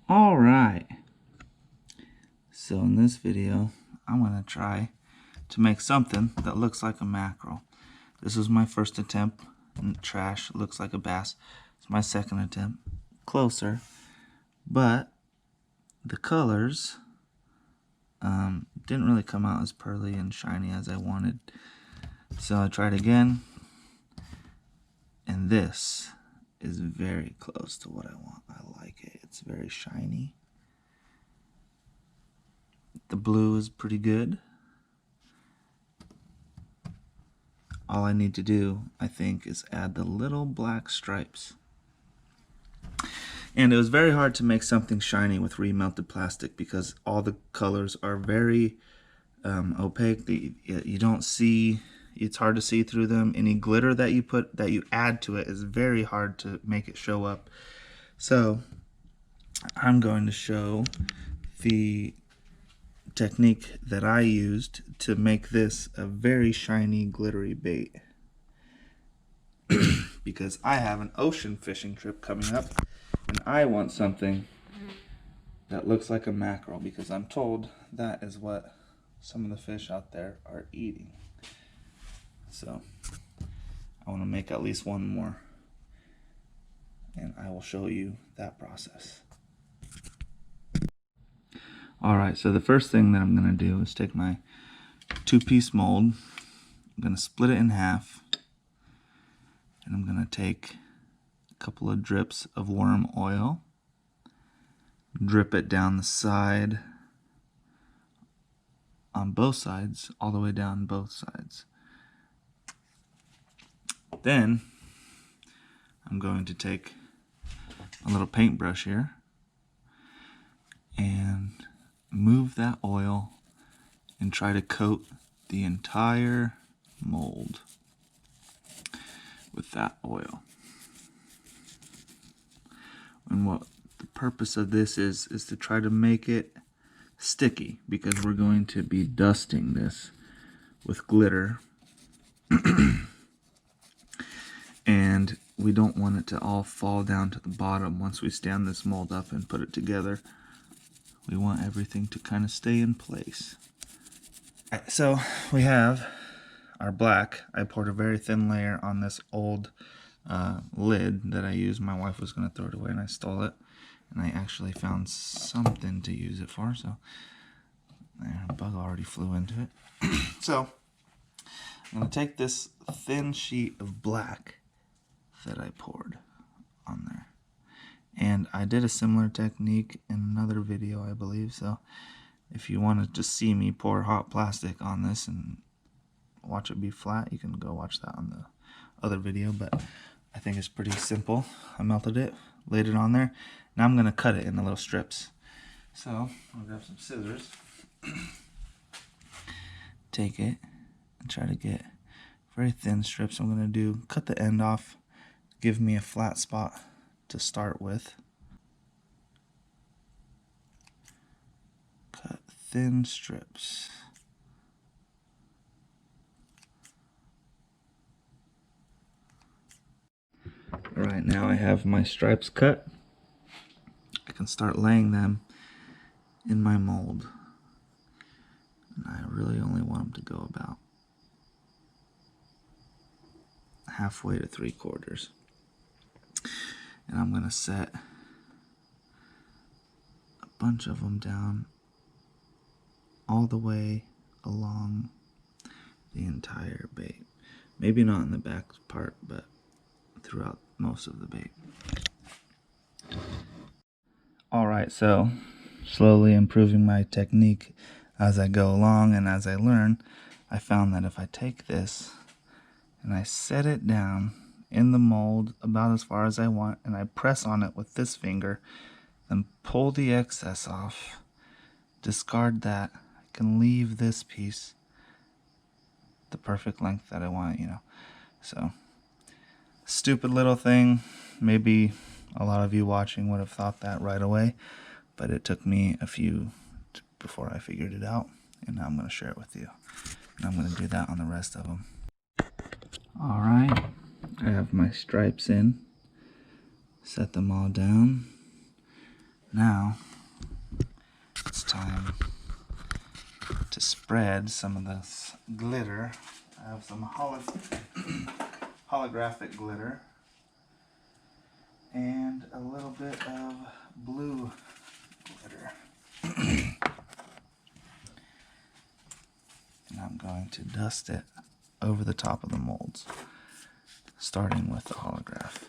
All right, so in this video I'm going to try to make something that looks like a mackerel. This was my first attempt, and trash, looks like a bass. It's my second attempt, closer, but the colors didn't really come out as pearly and shiny as I wanted. So I tried again, and this is very close to what I want. I like it. It's very shiny. The blue is pretty good. All I need to do, I think, is add the little black stripes. And it was very hard to make something shiny with remelted plastic because all the colors are very opaque. You don't see, it's hard to see through them. Any glitter that you add to it is very hard to make it show up. So I'm going to show the technique that I used to make this a very shiny, glittery bait. Because I have an ocean fishing trip coming up, and I want something that looks like a mackerel, because I'm told that is what some of the fish out there are eating. So I want to make at least one more, and I will show you that process. Alright, so the first thing that I'm going to do is take my 2-piece mold. I'm going to split it in half, and I'm going to take a couple of drips of worm oil, drip it down the side on both sides, all the way down both sides. Then I'm going to take a little paintbrush here and move that oil and try to coat the entire mold with that oil. And what the purpose of this is to try to make it sticky, because we're going to be dusting this with glitter. And we don't want it to all fall down to the bottom once we stand this mold up and put it together. We want everything to kind of stay in place. So we have our black. I poured a very thin layer on this old lid that I used. My wife was going to throw it away and I stole it. And I actually found something to use it for. So there, a bug already flew into it. So I'm going to take this thin sheet of black that I poured on there. And I did a similar technique in another video, I believe. So if you wanted to see me pour hot plastic on this and watch it be flat, you can go watch that on the other video. But I think it's pretty simple. I melted it, laid it on there. Now I'm going to cut it into little strips. So I'll grab some scissors, take it, and try to get very thin strips. I'm going to cut the end off, give me a flat spot to start with. Cut thin strips. Alright, now I have my stripes cut. I can start laying them in my mold. And I really only want them to go about halfway to 3/4. And I'm going to set a bunch of them down all the way along the entire bait. Maybe not in the back part, but throughout most of the bait. Alright, so slowly improving my technique as I go along and as I learn, I found that if I take this and I set it down in the mold about as far as I want, and I press on it with this finger, then pull the excess off, discard that, I can leave this piece the perfect length that I want, you know. So, stupid little thing. Maybe a lot of you watching would have thought that right away, but it took me a few before I figured it out, and now I'm going to share it with you. And I'm going to do that on the rest of them. Alright, I have my stripes in, set them all down, Now it's time to spread some of this glitter. I have some holographic glitter and a little bit of blue glitter. And I'm going to dust it over the top of the molds, starting with the holograph.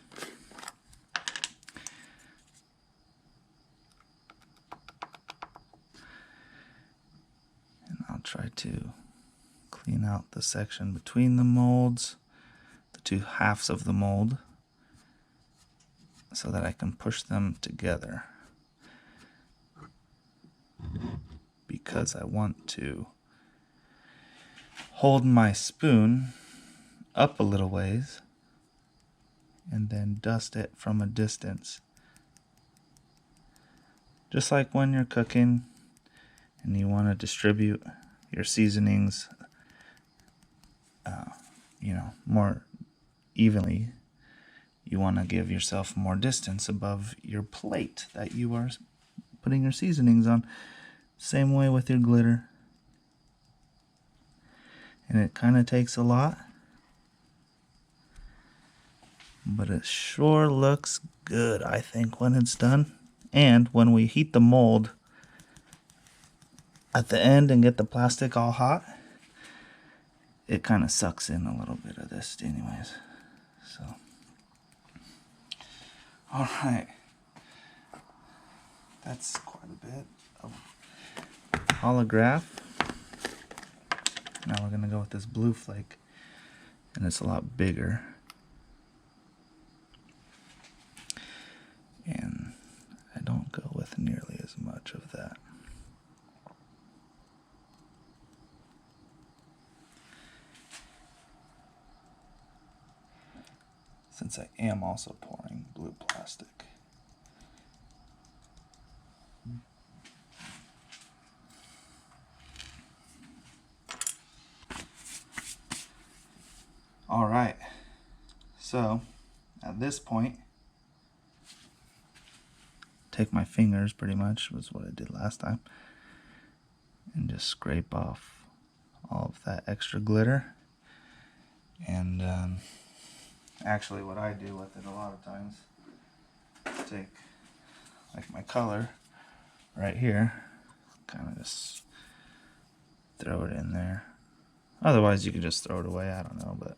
And I'll try to clean out the section between the molds, the two halves of the mold, so that I can push them together, because I want to hold my spoon up a little ways and then dust it from a distance. Just like when you're cooking and you want to distribute your seasonings more evenly, you want to give yourself more distance above your plate that you are putting your seasonings on. Same way with your glitter. And it kind of takes a lot, but it sure looks good, I think, when it's done. And when we heat the mold at the end and get the plastic all hot, it kind of sucks in a little bit of this anyways. So, all right, that's quite a bit of holograph. Now we're gonna go with this blue flake, and it's a lot bigger. And I don't go with nearly as much of that. Since I am also pouring blue plastic. All right, so at this point, take my fingers, pretty much was what I did last time, and just scrape off all of that extra glitter. And actually what I do with it a lot of times is take like my color right here, kind of just throw it in there. Otherwise you could just throw it away, I don't know, but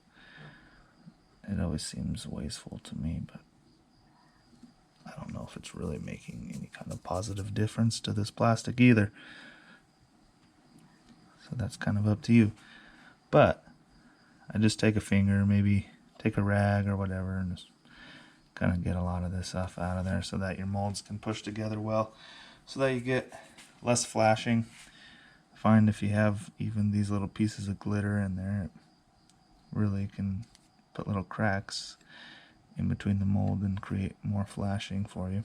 it always seems wasteful to me. But I don't know if it's really making any kind of positive difference to this plastic either. So that's kind of up to you. But I just take a finger, maybe take a rag or whatever, and just kind of get a lot of this stuff out of there so that your molds can push together well, so that you get less flashing. Find if you have even these little pieces of glitter in there, it really can put little cracks in between the mold and create more flashing for you.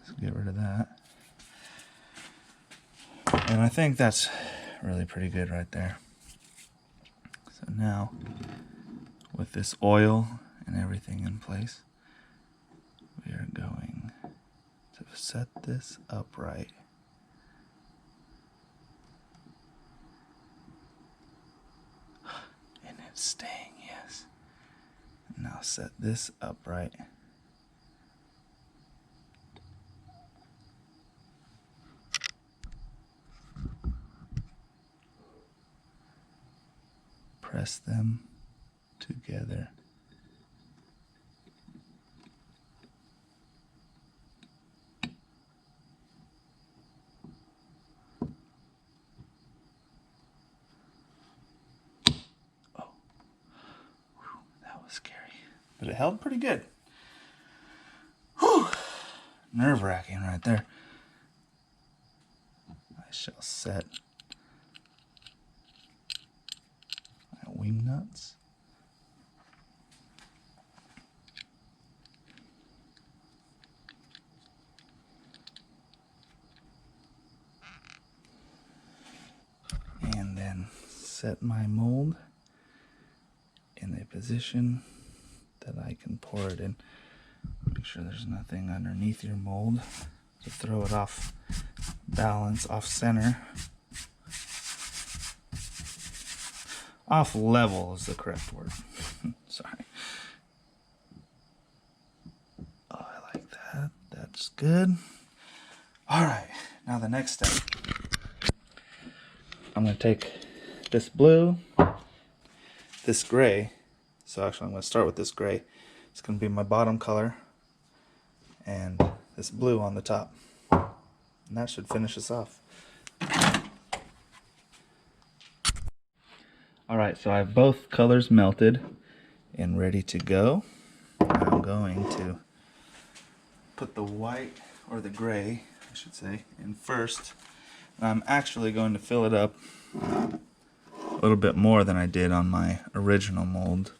So get rid of that. And I think that's really pretty good right there. So now, with this oil and everything in place, we are going to set this upright. And it's staying, yes. Now set this upright. Press them together. Oh, whew, that was scary, but it held pretty good. Whew. Nerve-wracking right there. I shall set my wing nuts. And then set my mold in a position that I can pour it in. Make sure there's nothing underneath your mold to throw it off balance, off center. Off level is the correct word. Sorry. Oh, I like that. That's good. All right, now the next step. I'm going to take this blue, this gray. So actually I'm going to start with this gray. It's going to be my bottom color. And this blue on the top. And that should finish us off. Alright, so I have both colors melted and ready to go. I'm going to put the white, or the gray, I should say, in first. And I'm actually going to fill it up a little bit more than I did on my original mold,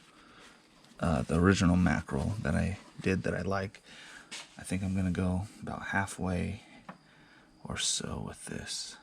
the original mackerel that I did that I like. I think I'm going to go about halfway or so with this.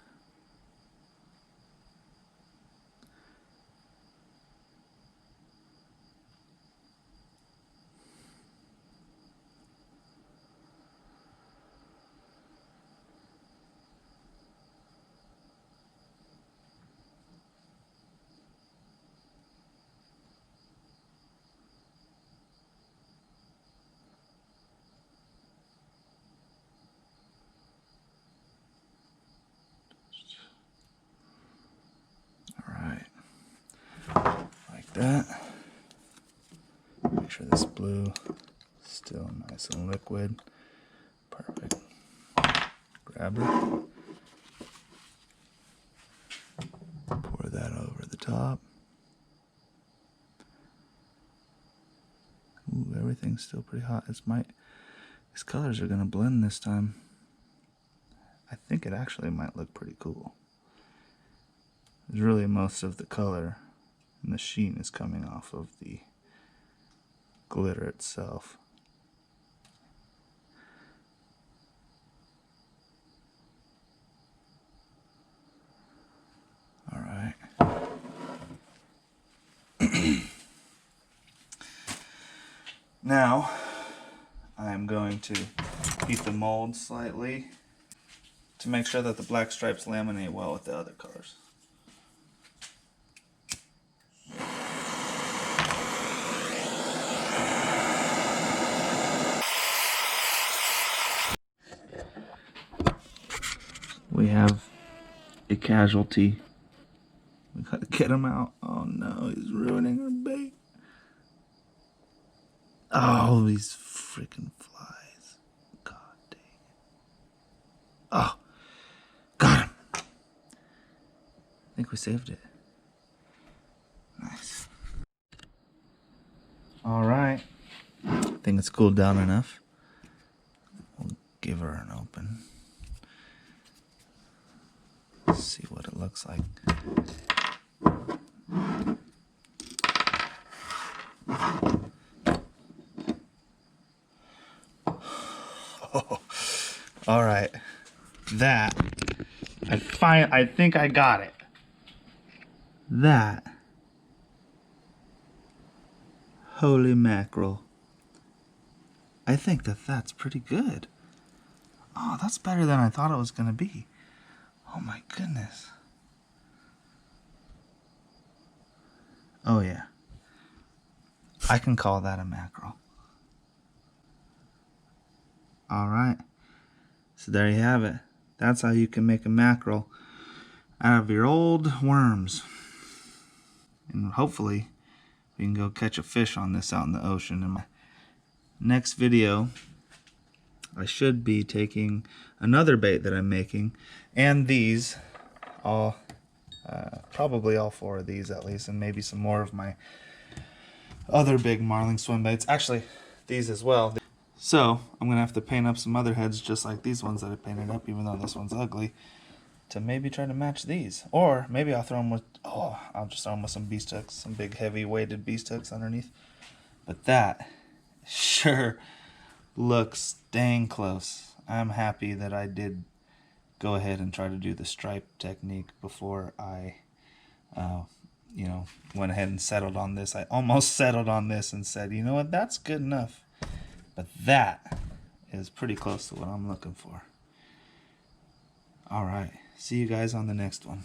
That. Make sure this blue is still nice and liquid. Perfect. Grab her. Pour that over the top. Ooh, everything's still pretty hot. These colors are gonna blend this time. I think it actually might look pretty cool. There's really most of the color and the sheen is coming off of the glitter itself. All right. Now I'm going to heat the mold slightly to make sure that the black stripes laminate well with the other colors. We have a casualty. We gotta get him out. Oh no, he's ruining our bait. Oh, these freaking flies. God dang it. Oh, got him. I think we saved it. Nice. Alright. I think it's cooled down enough. We'll give her an open. See what it looks like. Oh, all right, that I think I got it. That, holy mackerel! I think that's pretty good. Oh, that's better than I thought it was gonna be. Oh my goodness. Oh yeah. I can call that a mackerel. Alright. So there you have it. That's how you can make a mackerel out of your old worms. And hopefully we can go catch a fish on this out in the ocean. In my next video, I should be taking another bait that I'm making, and these, probably all 4 of these at least, and maybe some more of my other big marling swim baits. Actually, these as well. So I'm gonna have to paint up some other heads just like these ones that I painted up, even though this one's ugly, to maybe try to match these. Or maybe I'll throw them with, I'll just throw them with some beast hooks, some big heavy weighted beast hooks underneath. But that sure looks dang close. I'm happy that I did go ahead and try to do the stripe technique before I went ahead and settled on this. I almost settled on this and said, you know what, that's good enough. But that is pretty close to what I'm looking for. Alright, see you guys on the next one.